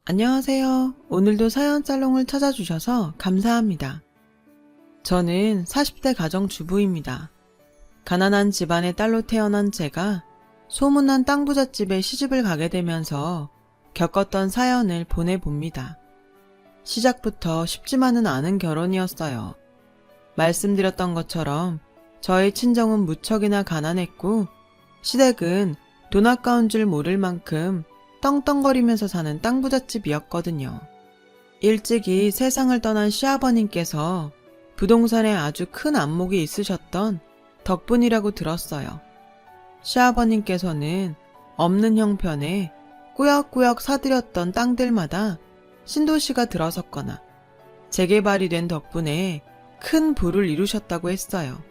안녕하세요. 오늘도 사연 살롱을 찾아주셔서 감사합니다. 저는 40대 가정주부입니다. 가난한 집안의 딸로 태어난 제가 소문난 땅부잣집에 시집을 가게 되면서 겪었던 사연을 보내봅니다. 시작부터 쉽지만은 않은 결혼이었어요. 말씀드렸던 것처럼 저의 친정은 무척이나 가난했고 시댁은 돈 아까운 줄 모를 만큼 떵떵거리면서 사는 땅부잣집이었거든요. 일찍이 세상을 떠난 시아버님께서 부동산에 아주 큰 안목이 있으셨던 덕분이라고 들었어요. 시아버님께서는 없는 형편에 꾸역꾸역 사들였던 땅들마다 신도시가 들어섰거나 재개발이 된 덕분에 큰 부를 이루셨다고 했어요.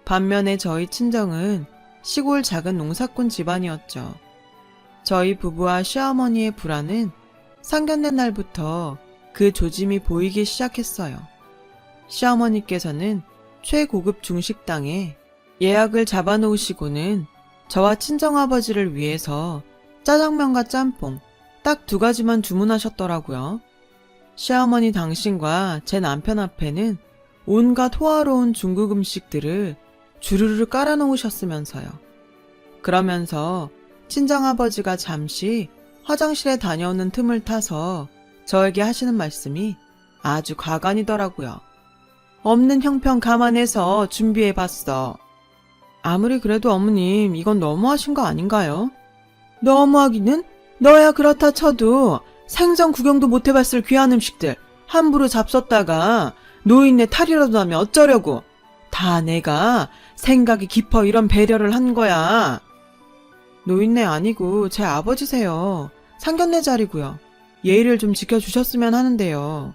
반면에 저희 친정은 시골 작은 농사꾼 집안이었죠. 저희 부부와 시어머니의 불화는 상견례 날부터 그 조짐이 보이기 시작했어요. 시어머니께서는 최고급 중식당에 예약을 잡아놓으시고는 저와 친정아버지를 위해서 짜장면과 짬뽕 딱 2가지만 주문하셨더라고요. 시어머니 당신과 제 남편 앞에는 온갖 호화로운 중국 음식들을 주르르 깔아놓으셨으면서요. 그러면서 친정아버지가 잠시 화장실에 다녀오는 틈을 타서 저에게 하시는 말씀이 아주 가관이더라고요. 없는 형편 감안해서 준비해봤어. 아무리 그래도 어머님 이건 너무하신 거 아닌가요? 너무하기는 너야 그렇다 쳐도 생전 구경도 못 해봤을 귀한 음식들 함부로 잡섰다가 노인네 탈이라도 나면 어쩌려고. 다 내가 생각이 깊어 이런 배려를 한 거야. 노인네 아니고 제 아버지세요. 상견례 자리고요. 예의를 좀 지켜주셨으면 하는데요.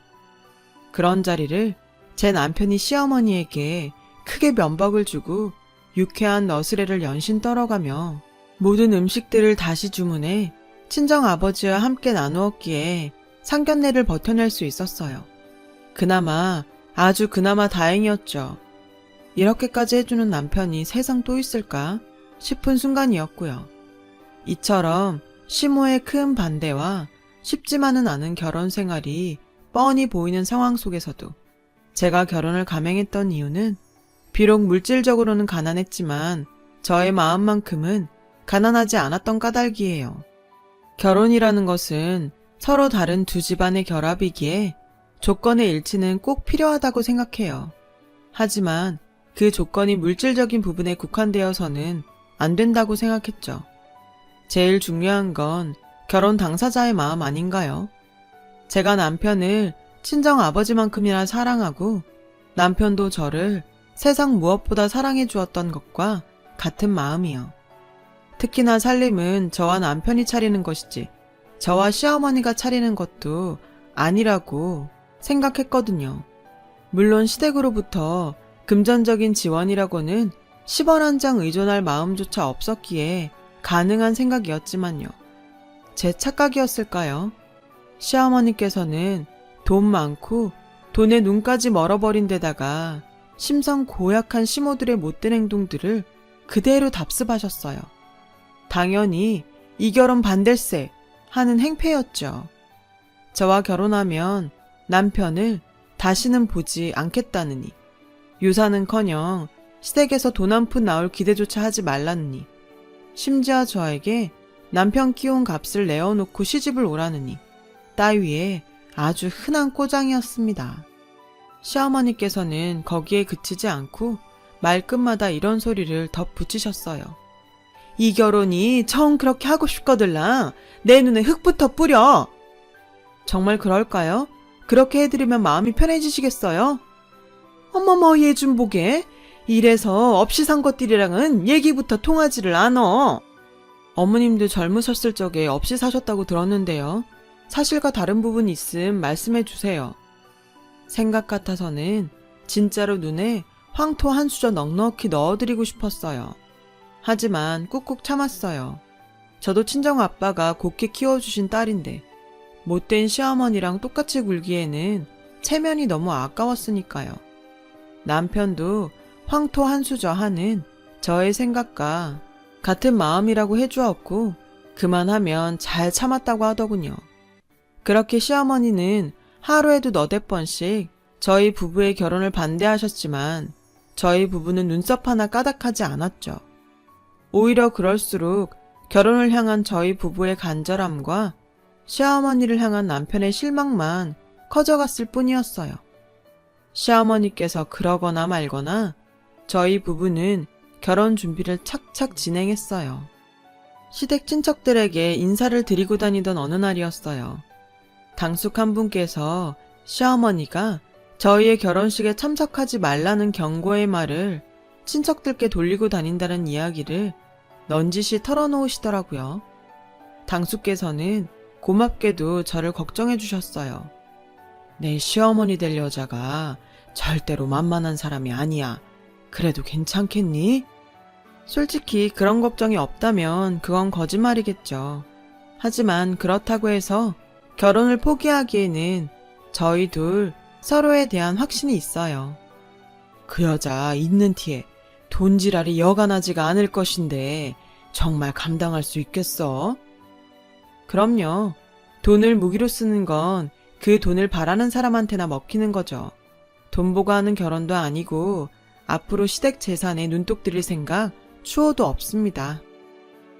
그런 자리를 제 남편이 시어머니에게 크게 면박을 주고 유쾌한 너스레를 연신 떨어가며 모든 음식들을 다시 주문해 친정아버지와 함께 나누었기에 상견례를 버텨낼 수 있었어요. 아주 그나마 다행이었죠. 이렇게까지 해주는 남편이 세상 또 있을까 싶은 순간이었고요. 이처럼 시모의 큰 반대와 쉽지만은 않은 결혼 생활이 뻔히 보이는 상황 속에서도 제가 결혼을 감행했던 이유는 비록 물질적으로는 가난했지만 저의 마음만큼은 가난하지 않았던 까닭이에요. 결혼이라는 것은 서로 다른 두 집안의 결합이기에 조건의 일치는 꼭 필요하다고 생각해요. 하지만 그 조건이 물질적인 부분에 국한되어서는 안 된다고 생각했죠. 제일 중요한 건 결혼 당사자의 마음 아닌가요? 제가 남편을 친정 아버지만큼이나 사랑하고 남편도 저를 세상 무엇보다 사랑해 주었던 것과 같은 마음이요. 특히나 살림은 저와 남편이 차리는 것이지 저와 시어머니가 차리는 것도 아니라고 생각했거든요. 물론 시댁으로부터 금전적인 지원이라고는 10원 한 장 의존할 마음조차 없었기에 가능한 생각이었지만요. 제 착각이었을까요? 시어머니께서는 돈 많고 돈에 눈까지 멀어버린 데다가 심성 고약한 시모들의 못된 행동들을 그대로 답습하셨어요. 당연히 이 결혼 반댈세 하는 행패였죠. 저와 결혼하면 남편을 다시는 보지 않겠다느니, 유산은커녕 시댁에서 돈 한 푼 나올 기대조차 하지 말라느니, 심지어 저에게 남편 키운 값을 내어놓고 시집을 오라느니 따위에 아주 흔한 꼬장이었습니다. 시어머니께서는 거기에 그치지 않고 말끝마다 이런 소리를 덧붙이셨어요. 이 결혼이 정 그렇게 하고 싶거들라 내 눈에 흙부터 뿌려. 정말 그럴까요? 그렇게 해드리면 마음이 편해지시겠어요? 어머머 얘 좀 보게. 이래서 없이 산 것들이랑은 얘기부터 통하지를 않어. 어머님도 젊으셨을 적에 없이 사셨다고 들었는데요. 사실과 다른 부분이 있음 말씀해 주세요. 생각 같아서는 진짜로 눈에 황토 한 수저 넉넉히 넣어드리고 싶었어요. 하지만 꾹꾹 참았어요. 저도 친정아빠가 곱게 키워주신 딸인데 못된 시어머니랑 똑같이 굴기에는 체면이 너무 아까웠으니까요. 남편도 황토 한 수저 하는 저의 생각과 같은 마음이라고 해주었고 그만하면 잘 참았다고 하더군요. 그렇게 시어머니는 하루에도 너댓 번씩 저희 부부의 결혼을 반대하셨지만 저희 부부는 눈썹 하나 까닥하지 않았죠. 오히려 그럴수록 결혼을 향한 저희 부부의 간절함과 시어머니를 향한 남편의 실망만 커져갔을 뿐이었어요. 시어머니께서 그러거나 말거나 저희 부부는 결혼 준비를 착착 진행했어요. 시댁 친척들에게 인사를 드리고 다니던 어느 날이었어요. 당숙 한 분께서 시어머니가 저희의 결혼식에 참석하지 말라는 경고의 말을 친척들께 돌리고 다닌다는 이야기를 넌지시 털어놓으시더라고요. 당숙께서는 고맙게도 저를 걱정해 주셨어요. 내 시어머니 될 여자가 절대로 만만한 사람이 아니야. 그래도 괜찮겠니? 솔직히 그런 걱정이 없다면 그건 거짓말이겠죠. 하지만 그렇다고 해서 결혼을 포기하기에는 저희 둘 서로에 대한 확신이 있어요. 그 여자 있는 티에 돈지랄이 여간하지가 않을 것인데 정말 감당할 수 있겠어? 그럼요. 돈을 무기로 쓰는 건 그 돈을 바라는 사람한테나 먹히는 거죠. 돈 보고 하는 결혼도 아니고 앞으로 시댁 재산에 눈독 들일 생각 추호도 없습니다.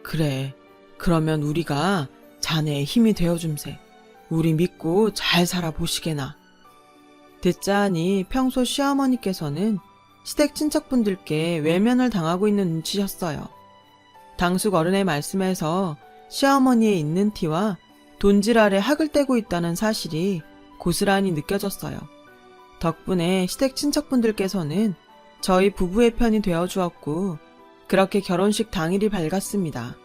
그래. 그러면 우리가 자네의 힘이 되어줌세. 우리 믿고 잘 살아보시게나. 듣자 하니 평소 시어머니께서는 시댁 친척분들께 외면을 당하고 있는 눈치셨어요. 당숙 어른의 말씀에서 시어머니의 있는 티와 돈질 아래 학을 떼고 있다는 사실이 고스란히 느껴졌어요. 덕분에 시댁 친척분들께서는 저희 부부의 편이 되어주었고 그렇게 결혼식 당일이 밝았습니다.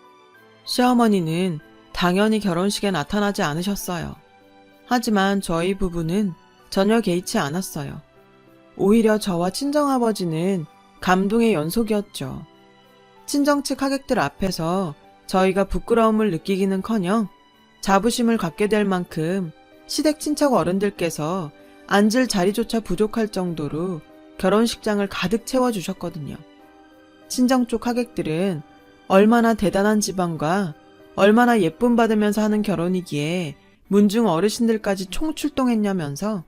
시어머니는 당연히 결혼식에 나타나지 않으셨어요. 하지만 저희 부부는 전혀 개의치 않았어요. 오히려 저와 친정아버지는 감동의 연속이었죠. 친정 측 하객들 앞에서 저희가 부끄러움을 느끼기는커녕 자부심을 갖게 될 만큼 시댁 친척 어른들께서 앉을 자리조차 부족할 정도로 결혼식장을 가득 채워주셨거든요. 친정 쪽 하객들은 얼마나 대단한 집안과 얼마나 예쁨 받으면서 하는 결혼이기에 문중 어르신들까지 총출동했냐면서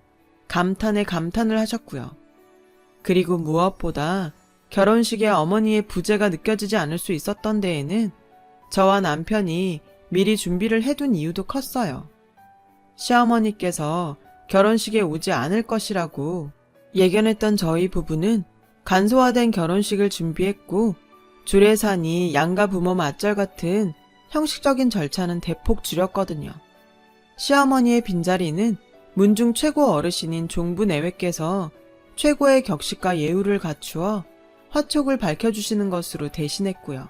감탄에 감탄을 하셨고요. 그리고 무엇보다 결혼식에 어머니의 부재가 느껴지지 않을 수 있었던 데에는 저와 남편이 미리 준비를 해둔 이유도 컸어요. 시어머니께서 결혼식에 오지 않을 것이라고 예견했던 저희 부부는 간소화된 결혼식을 준비했고 주례사니 양가 부모 맞절 같은 형식적인 절차는 대폭 줄였거든요. 시어머니의 빈자리는 문중 최고 어르신인 종부 내외께서 최고의 격식과 예우를 갖추어 화촉을 밝혀주시는 것으로 대신했고요.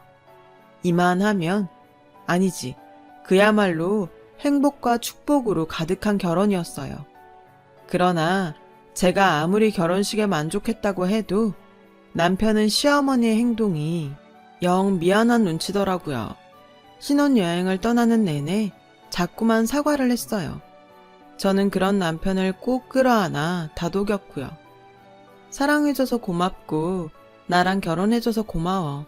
이만하면 아니지, 그야말로 행복과 축복으로 가득한 결혼이었어요. 그러나 제가 아무리 결혼식에 만족했다고 해도 남편은 시어머니의 행동이 영 미안한 눈치더라고요. 신혼여행을 떠나는 내내 자꾸만 사과를 했어요. 저는 그런 남편을 꼭 끌어안아 다독였고요. 사랑해줘서 고맙고 나랑 결혼해줘서 고마워.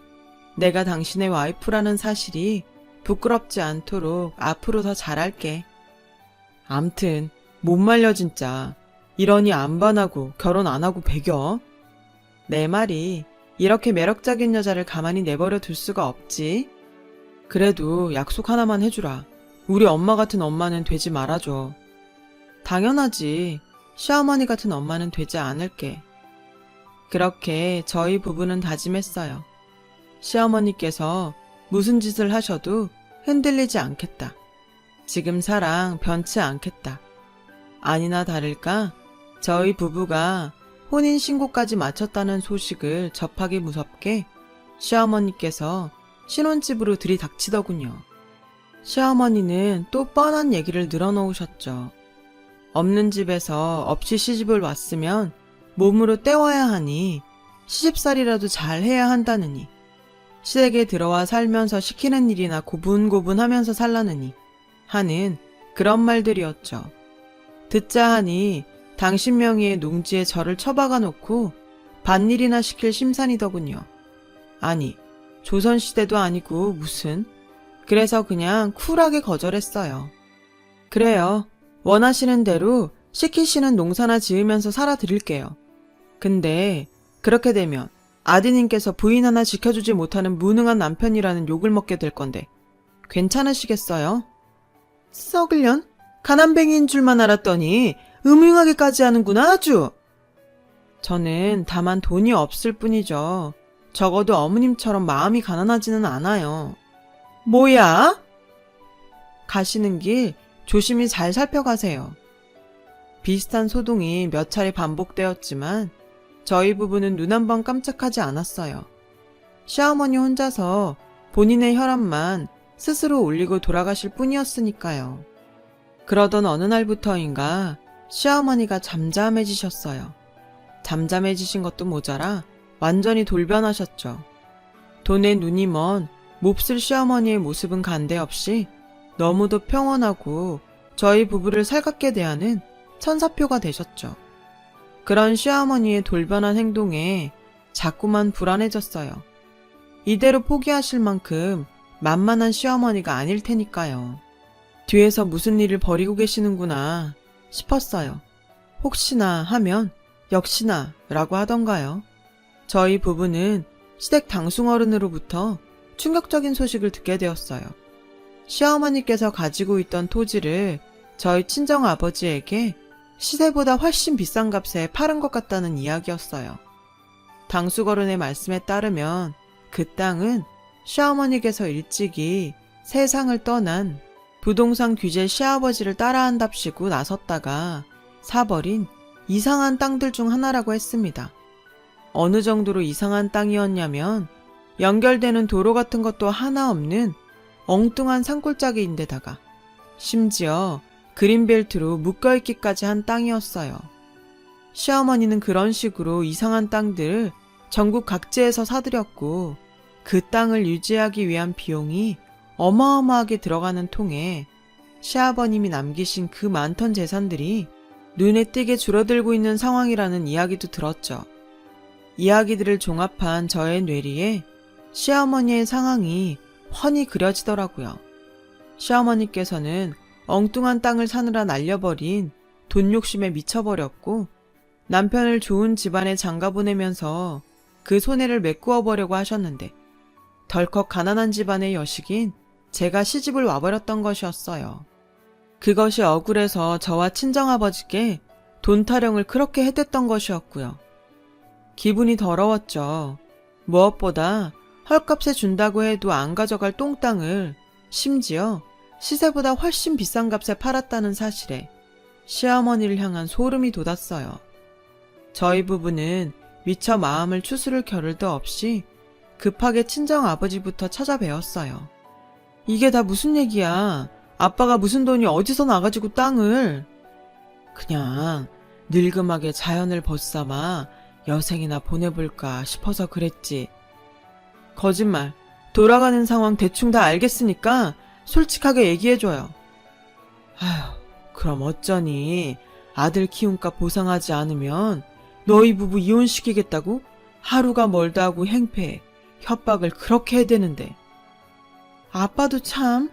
내가 당신의 와이프라는 사실이 부끄럽지 않도록 앞으로 더 잘할게. 암튼 못 말려 진짜. 이러니 안 반하고 결혼 안 하고 배겨? 내 말이 이렇게 매력적인 여자를 가만히 내버려 둘 수가 없지. 그래도 약속 하나만 해주라. 우리 엄마 같은 엄마는 되지 말아줘. 당연하지. 시어머니 같은 엄마는 되지 않을게. 그렇게 저희 부부는 다짐했어요. 시어머니께서 무슨 짓을 하셔도 흔들리지 않겠다. 지금 사랑 변치 않겠다. 아니나 다를까 저희 부부가 혼인신고까지 마쳤다는 소식을 접하기 무섭게 시어머니께서 신혼집으로 들이닥치더군요. 시어머니는 또 뻔한 얘기를 늘어놓으셨죠. 없는 집에서 없이 시집을 왔으면 몸으로 때워야 하니 시집살이라도 잘 해야 한다느니 시댁에 들어와 살면서 시키는 일이나 고분고분하면서 살라느니 하는 그런 말들이었죠. 듣자 하니 당신 명의의 농지에 저를 처박아 놓고 밭일이나 시킬 심산이더군요. 아니, 조선시대도 아니고 무슨. 그래서 그냥 쿨하게 거절했어요. 그래요. 원하시는 대로 시키시는 농사나 지으면서 살아드릴게요. 근데 그렇게 되면 아드님께서 부인 하나 지켜주지 못하는 무능한 남편이라는 욕을 먹게 될 건데 괜찮으시겠어요? 썩을년? 가난뱅이인 줄만 알았더니 음흉하게까지 하는구나 아주. 저는 다만 돈이 없을 뿐이죠. 적어도 어머님처럼 마음이 가난하지는 않아요. 뭐야? 가시는 길 조심히 잘 살펴가세요. 비슷한 소동이 몇 차례 반복되었지만 저희 부부는 눈 한 번 깜짝하지 않았어요. 시어머니 혼자서 본인의 혈압만 스스로 올리고 돌아가실 뿐이었으니까요. 그러던 어느 날부터인가 시어머니가 잠잠해지셨어요. 잠잠해지신 것도 모자라 완전히 돌변하셨죠. 돈에 눈이 먼 몹쓸 시어머니의 모습은 간데없이 너무도 평온하고 저희 부부를 살갑게 대하는 천사표가 되셨죠. 그런 시어머니의 돌변한 행동에 자꾸만 불안해졌어요. 이대로 포기하실 만큼 만만한 시어머니가 아닐 테니까요. 뒤에서 무슨 일을 벌이고 계시는구나 싶었어요. 혹시나 하면 역시나 라고 하던가요. 저희 부부는 시댁 당숙어른으로부터 충격적인 소식을 듣게 되었어요. 시어머니께서 가지고 있던 토지를 저희 친정아버지에게 시세보다 훨씬 비싼 값에 팔은 것 같다는 이야기였어요. 당숙어른의 말씀에 따르면 그 땅은 시어머니께서 일찍이 세상을 떠난 부동산 규제 시아버지를 따라한답시고 나섰다가 사버린 이상한 땅들 중 하나라고 했습니다. 어느 정도로 이상한 땅이었냐면 연결되는 도로 같은 것도 하나 없는 엉뚱한 산골짜기인데다가 심지어 그린벨트로 묶여있기까지 한 땅이었어요. 시어머니는 그런 식으로 이상한 땅들을 전국 각지에서 사들였고 그 땅을 유지하기 위한 비용이 어마어마하게 들어가는 통에 시아버님이 남기신 그 많던 재산들이 눈에 띄게 줄어들고 있는 상황이라는 이야기도 들었죠. 이야기들을 종합한 저의 뇌리에 시어머니의 상황이 훤히 그려지더라고요. 시어머니께서는 엉뚱한 땅을 사느라 날려버린 돈 욕심에 미쳐버렸고 남편을 좋은 집안에 장가보내면서 그 손해를 메꾸어 보려고 하셨는데 덜컥 가난한 집안의 여식인 제가 시집을 와버렸던 것이었어요. 그것이 억울해서 저와 친정아버지께 돈 타령을 그렇게 해댔던 것이었고요. 기분이 더러웠죠. 무엇보다 헐값에 준다고 해도 안 가져갈 똥땅을 심지어 시세보다 훨씬 비싼 값에 팔았다는 사실에 시어머니를 향한 소름이 돋았어요. 저희 부부는 미처 마음을 추스를 겨를도 없이 급하게 친정아버지부터 찾아뵈었어요. 이게 다 무슨 얘기야? 아빠가 무슨 돈이 어디서 나가지고 땅을? 그냥 늙음하게 자연을 벗삼아 여생이나 보내볼까 싶어서 그랬지. 거짓말. 돌아가는 상황 대충 다 알겠으니까 솔직하게 얘기해줘요. 아휴, 그럼 어쩌니? 아들 키움값 보상하지 않으면 너희 부부 이혼시키겠다고? 하루가 멀다 하고 행패해. 협박을 그렇게 해대는데. 아빠도 참,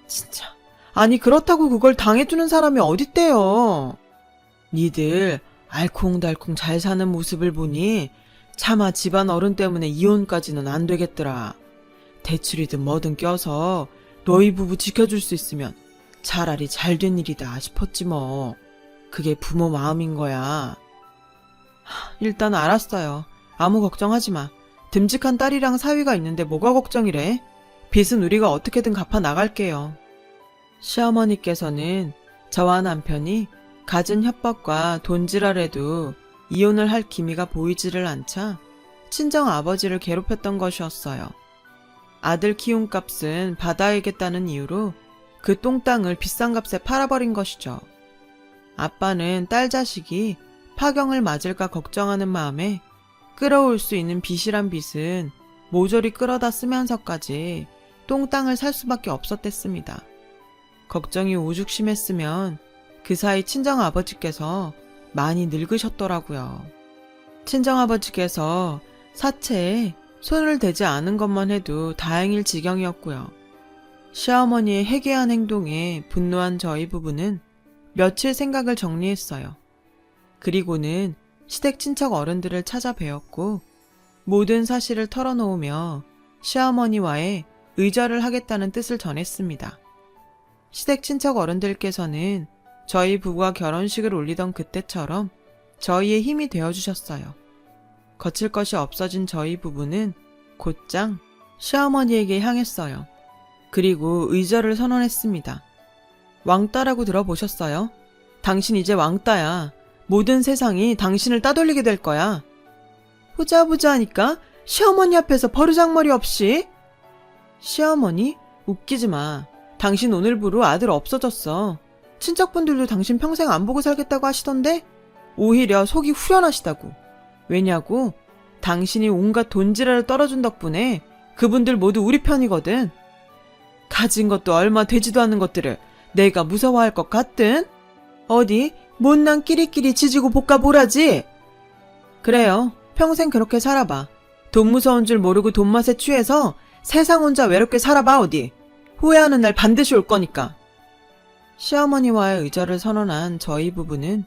진짜. 아니 그렇다고 그걸 당해주는 사람이 어딨대요. 니들 알콩달콩 잘 사는 모습을 보니 차마 집안 어른 때문에 이혼까지는 안 되겠더라. 대출이든 뭐든 껴서 너희 부부 지켜줄 수 있으면 차라리 잘된 일이다 싶었지 뭐. 그게 부모 마음인 거야. 일단 알았어요. 아무 걱정하지 마. 듬직한 딸이랑 사위가 있는데 뭐가 걱정이래? 빚은 우리가 어떻게든 갚아 나갈게요. 시어머니께서는 저와 남편이 갖은 협박과 돈지랄에도 이혼을 할 기미가 보이지를 않자 친정 아버지를 괴롭혔던 것이었어요. 아들 키움값은 받아야겠다는 이유로 그 똥땅을 비싼 값에 팔아버린 것이죠. 아빠는 딸 자식이 파경을 맞을까 걱정하는 마음에 끌어올 수 있는 빚이란 빚은 모조리 끌어다 쓰면서까지 똥땅을 살 수밖에 없었댔습니다. 걱정이 오죽 심했으면 그 사이 친정아버지께서 많이 늙으셨더라고요. 친정아버지께서 사체에 손을 대지 않은 것만 해도 다행일 지경이었고요. 시어머니의 해괴한 행동에 분노한 저희 부부는 며칠 생각을 정리했어요. 그리고는 시댁 친척 어른들을 찾아뵈었고 모든 사실을 털어놓으며 시어머니와의 의절을 하겠다는 뜻을 전했습니다. 시댁 친척 어른들께서는 저희 부부가 결혼식을 올리던 그때처럼 저희의 힘이 되어주셨어요. 거칠 것이 없어진 저희 부부는 곧장 시어머니에게 향했어요. 그리고 의절을 선언했습니다. 왕따라고 들어보셨어요? 당신 이제 왕따야. 모든 세상이 당신을 따돌리게 될 거야. 보자 하니까 시어머니 앞에서 버르장머리 없이. 시어머니? 웃기지 마. 당신 오늘부로 아들 없어졌어. 친척분들도 당신 평생 안 보고 살겠다고 하시던데? 오히려 속이 후련하시다고. 왜냐고? 당신이 온갖 돈지랄을 떨어준 덕분에 그분들 모두 우리 편이거든. 가진 것도 얼마 되지도 않은 것들을 내가 무서워할 것 같든? 어디 못난 끼리끼리 지지고 볶아 보라지. 그래요. 평생 그렇게 살아봐. 돈 무서운 줄 모르고 돈 맛에 취해서 세상 혼자 외롭게 살아봐 어디. 후회하는 날 반드시 올 거니까. 시어머니와의 의절을 선언한 저희 부부는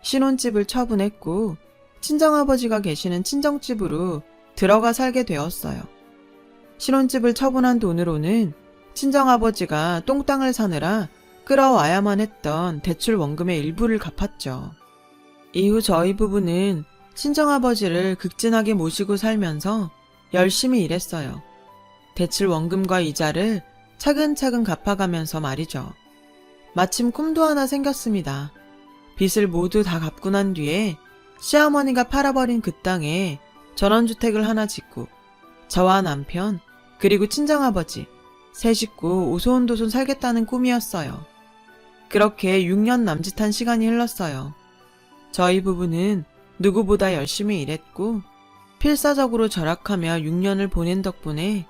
신혼집을 처분했고 친정아버지가 계시는 친정집으로 들어가 살게 되었어요. 신혼집을 처분한 돈으로는 친정아버지가 똥땅을 사느라 끌어와야만 했던 대출 원금의 일부를 갚았죠. 이후 저희 부부는 친정아버지를 극진하게 모시고 살면서 열심히 일했어요. 대출 원금과 이자를 차근차근 갚아가면서 말이죠. 마침 꿈도 하나 생겼습니다. 빚을 모두 다 갚고 난 뒤에 시어머니가 팔아버린 그 땅에 전원주택을 하나 짓고 저와 남편 그리고 친정아버지 세 식구 오손도손 살겠다는 꿈이었어요. 그렇게 6년 남짓한 시간이 흘렀어요. 저희 부부는 누구보다 열심히 일했고 필사적으로 절약하며 6년을 보낸 덕분에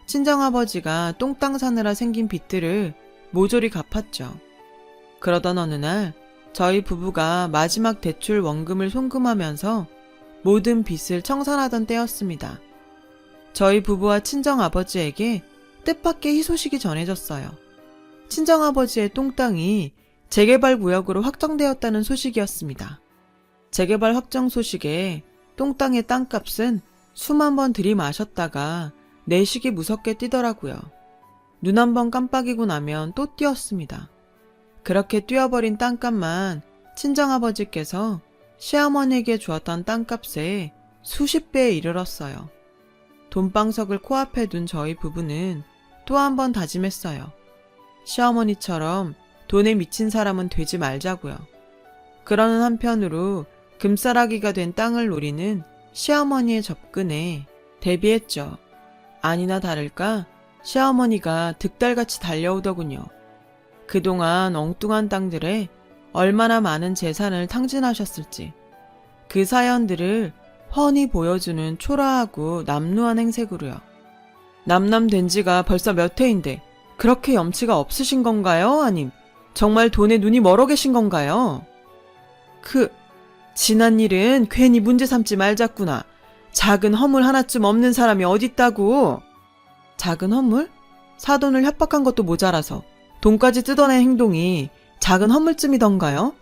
친정아버지가 똥땅 사느라 생긴 빚들을 모조리 갚았죠. 그러던 어느 날 저희 부부가 마지막 대출 원금을 송금하면서 모든 빚을 청산하던 때였습니다. 저희 부부와 친정아버지에게 뜻밖의 희소식이 전해졌어요. 친정아버지의 똥땅이 재개발 구역으로 확정되었다는 소식이었습니다. 재개발 확정 소식에 똥땅의 땅값은 수만 번 들이마셨다가 내식이 무섭게 뛰더라고요. 눈 한 번 깜빡이고 나면 또 뛰었습니다. 그렇게 뛰어버린 땅값만 친정아버지께서 시어머니에게 주었던 땅값의 수십 배에 이르렀어요. 돈방석을 코앞에 둔 저희 부부는 또 한 번 다짐했어요. 시어머니처럼 돈에 미친 사람은 되지 말자고요. 그러는 한편으로 금싸라기가 된 땅을 노리는 시어머니의 접근에 대비했죠. 아니나 다를까 시어머니가 득달같이 달려오더군요. 그동안 엉뚱한 땅들에 얼마나 많은 재산을 탕진하셨을지 그 사연들을 훤히 보여주는 초라하고 남루한 행색으로요. 남남된 지가 벌써 몇 해인데 그렇게 염치가 없으신 건가요? 아님 정말 돈에 눈이 멀어 계신 건가요? 지난 일은 괜히 문제 삼지 말자꾸나. 작은 허물 하나쯤 없는 사람이 어딨다고. 작은 허물? 사돈을 협박한 것도 모자라서 돈까지 뜯어낸 행동이 작은 허물쯤이던가요?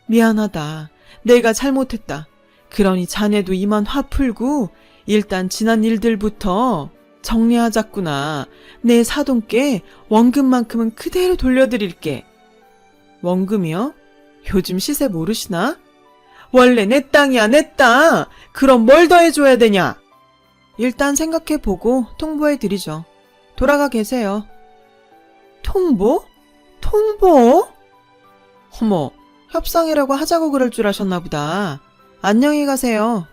미안하다. 내가 잘못했다. 그러니 자네도 이만 화 풀고 일단 지난 일들부터 정리하자꾸나. 내 사돈께 원금만큼은 그대로 돌려드릴게. 원금이요? 요즘 시세 모르시나? 원래 내 땅이야, 내 땅! 그럼 뭘 더 해줘야 되냐? 일단 생각해보고 통보해드리죠. 돌아가 계세요. 통보? 통보? 어머, 협상이라고 하자고 그럴 줄 아셨나 보다. 안녕히 가세요.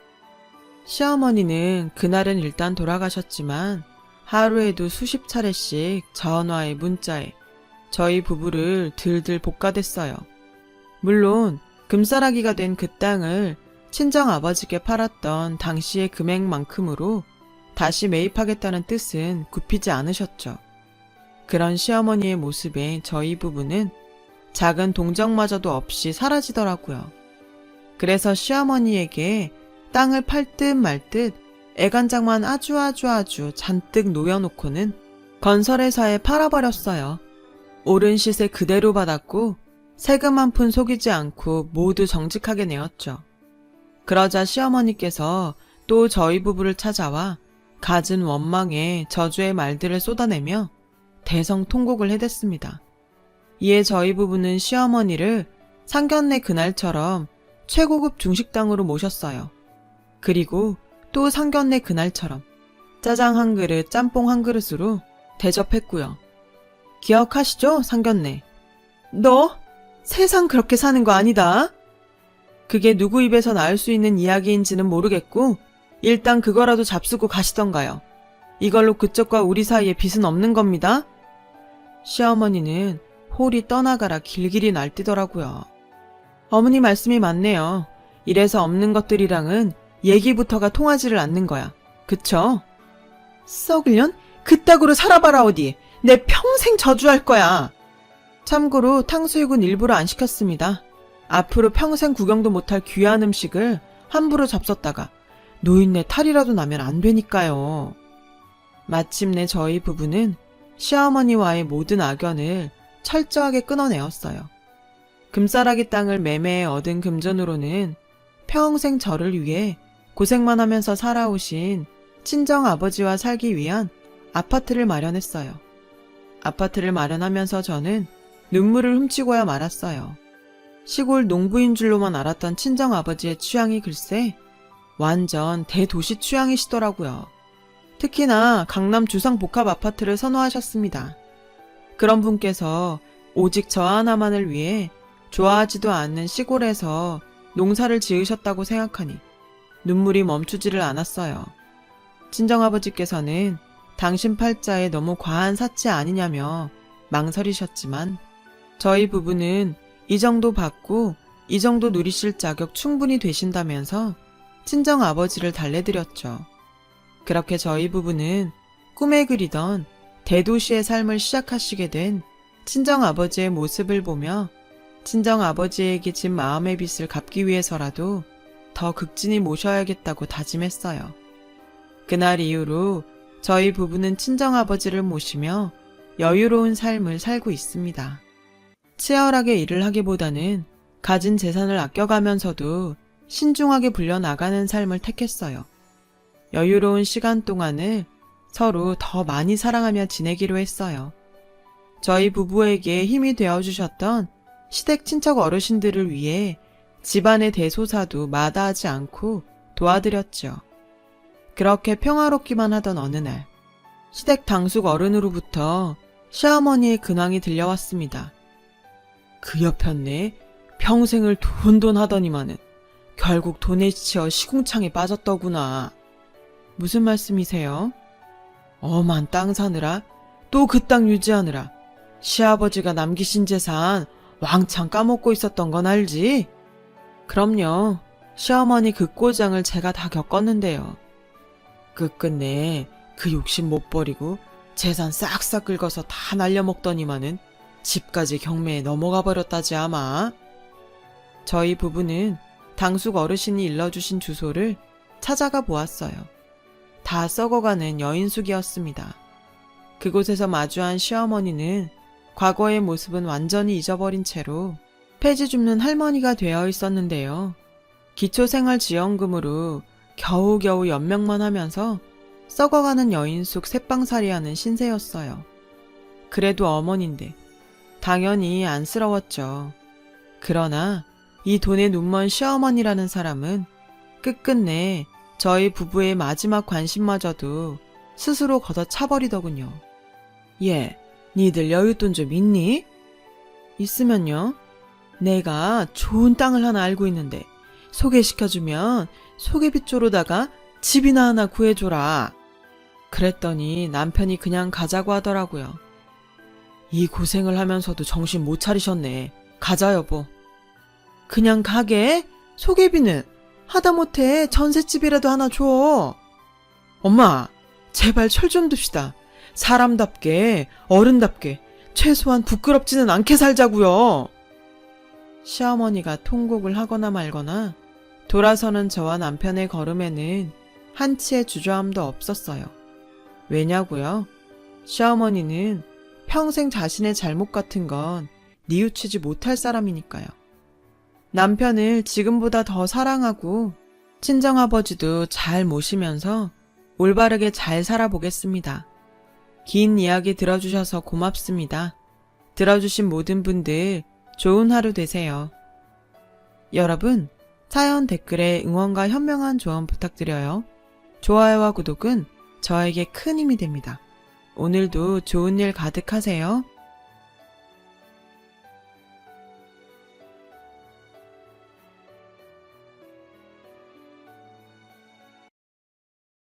시어머니는 그날은 일단 돌아가셨지만 하루에도 수십 차례씩 전화에 문자에 저희 부부를 들들 볶아댔어요. 물론 금싸라기가 된 그 땅을 친정아버지께 팔았던 당시의 금액만큼으로 다시 매입하겠다는 뜻은 굽히지 않으셨죠. 그런 시어머니의 모습에 저희 부부는 작은 동정마저도 없이 사라지더라고요. 그래서 시어머니에게 땅을 팔 듯 말 듯 애간장만 아주 잔뜩 놓여놓고는 건설회사에 팔아버렸어요. 오른 시세 그대로 받았고 세금 한 푼 속이지 않고 모두 정직하게 내었죠. 그러자 시어머니께서 또 저희 부부를 찾아와 갖은 원망에 저주의 말들을 쏟아내며 대성통곡을 해댔습니다. 이에 저희 부부는 시어머니를 상견례 그날처럼 최고급 중식당으로 모셨어요. 그리고 또 상견례 그날처럼 짜장 한 그릇, 짬뽕 한 그릇으로 대접했고요. 기억하시죠, 상견례? 너 세상 그렇게 사는 거 아니다. 그게 누구 입에서 나올 수 있는 이야기인지는 모르겠고 일단 그거라도 잡수고 가시던가요. 이걸로 그쪽과 우리 사이에 빚은 없는 겁니다. 시어머니는 홀이 떠나가라 길길이 날뛰더라고요. 어머니 말씀이 맞네요. 이래서 없는 것들이랑은 얘기부터가 통하지를 않는 거야. 그쵸? 썩을년? 그따구로 살아봐라 어디. 내 평생 저주할 거야. 참고로 탕수육은 일부러 안 시켰습니다. 앞으로 평생 구경도 못할 귀한 음식을 함부로 잡섰다가 노인네 탈이라도 나면 안 되니까요. 마침내 저희 부부는 시어머니와의 모든 악연을 철저하게 끊어내었어요. 금싸라기 땅을 매매해 얻은 금전으로는 평생 저를 위해 고생만 하면서 살아오신 친정아버지와 살기 위한 아파트를 마련했어요. 아파트를 마련하면서 저는 눈물을 훔치고야 말았어요. 시골 농부인 줄로만 알았던 친정아버지의 취향이 글쎄 완전 대도시 취향이시더라고요. 특히나 강남 주상복합 아파트를 선호하셨습니다. 그런 분께서 오직 저 하나만을 위해 좋아하지도 않는 시골에서 농사를 지으셨다고 생각하니 눈물이 멈추지를 않았어요. 친정아버지께서는 당신 팔자에 너무 과한 사치 아니냐며 망설이셨지만 저희 부부는 이 정도 받고 이 정도 누리실 자격 충분히 되신다면서 친정아버지를 달래드렸죠. 그렇게 저희 부부는 꿈에 그리던 대도시의 삶을 시작하시게 된 친정아버지의 모습을 보며 친정아버지에게 진 마음의 빚을 갚기 위해서라도 더 극진히 모셔야겠다고 다짐했어요. 그날 이후로 저희 부부는 친정아버지를 모시며 여유로운 삶을 살고 있습니다. 치열하게 일을 하기보다는 가진 재산을 아껴가면서도 신중하게 불려나가는 삶을 택했어요. 여유로운 시간 동안을 서로 더 많이 사랑하며 지내기로 했어요. 저희 부부에게 힘이 되어주셨던 시댁 친척 어르신들을 위해 집안의 대소사도 마다하지 않고 도와드렸죠. 그렇게 평화롭기만 하던 어느 날 시댁 당숙 어른으로부터 시어머니의 근황이 들려왔습니다. 그 여편네 평생을 돈 하더니만은 결국 돈에 지쳐 시궁창에 빠졌더구나. 무슨 말씀이세요? 엄한 땅 사느라 또 그 땅 유지하느라 시아버지가 남기신 재산 왕창 까먹고 있었던 건 알지? 그럼요. 시어머니 그 꼬장을 제가 다 겪었는데요. 끝끝내 그 욕심 못 버리고 재산 싹싹 긁어서 다 날려먹더니만은 집까지 경매에 넘어가 버렸다지 아마. 저희 부부는 당숙 어르신이 일러주신 주소를 찾아가 보았어요. 다 썩어가는 여인숙이었습니다. 그곳에서 마주한 시어머니는 과거의 모습은 완전히 잊어버린 채로 폐지 줍는 할머니가 되어 있었는데요. 기초생활지원금으로 겨우겨우 연명만 하면서 썩어가는 여인숙 새빵살이하는 신세였어요. 그래도 어머니인데 당연히 안쓰러웠죠. 그러나 이 돈에 눈먼 시어머니라는 사람은 끝끝내 저희 부부의 마지막 관심마저도 스스로 걷어차버리더군요. 얘, 니들 여윳돈 좀 있니? 있으면요. 내가 좋은 땅을 하나 알고 있는데 소개시켜주면 소개빚조로다가 집이나 하나 구해줘라. 그랬더니 남편이 그냥 가자고 하더라고요. 이 고생을 하면서도 정신 못 차리셨네. 가자 여보. 그냥 가게? 소개비는? 하다못해 전셋집이라도 하나 줘. 엄마, 제발 철 좀 듭시다. 사람답게, 어른답게, 최소한 부끄럽지는 않게 살자고요. 시어머니가 통곡을 하거나 말거나 돌아서는 저와 남편의 걸음에는 한치의 주저함도 없었어요. 왜냐고요? 시어머니는 평생 자신의 잘못 같은 건 뉘우치지 못할 사람이니까요. 남편을 지금보다 더 사랑하고 친정아버지도 잘 모시면서 올바르게 잘 살아보겠습니다. 긴 이야기 들어주셔서 고맙습니다. 들어주신 모든 분들 좋은 하루 되세요. 여러분, 사연 댓글에 응원과 현명한 조언 부탁드려요. 좋아요와 구독은 저에게 큰 힘이 됩니다. 오늘도 좋은 일 가득하세요.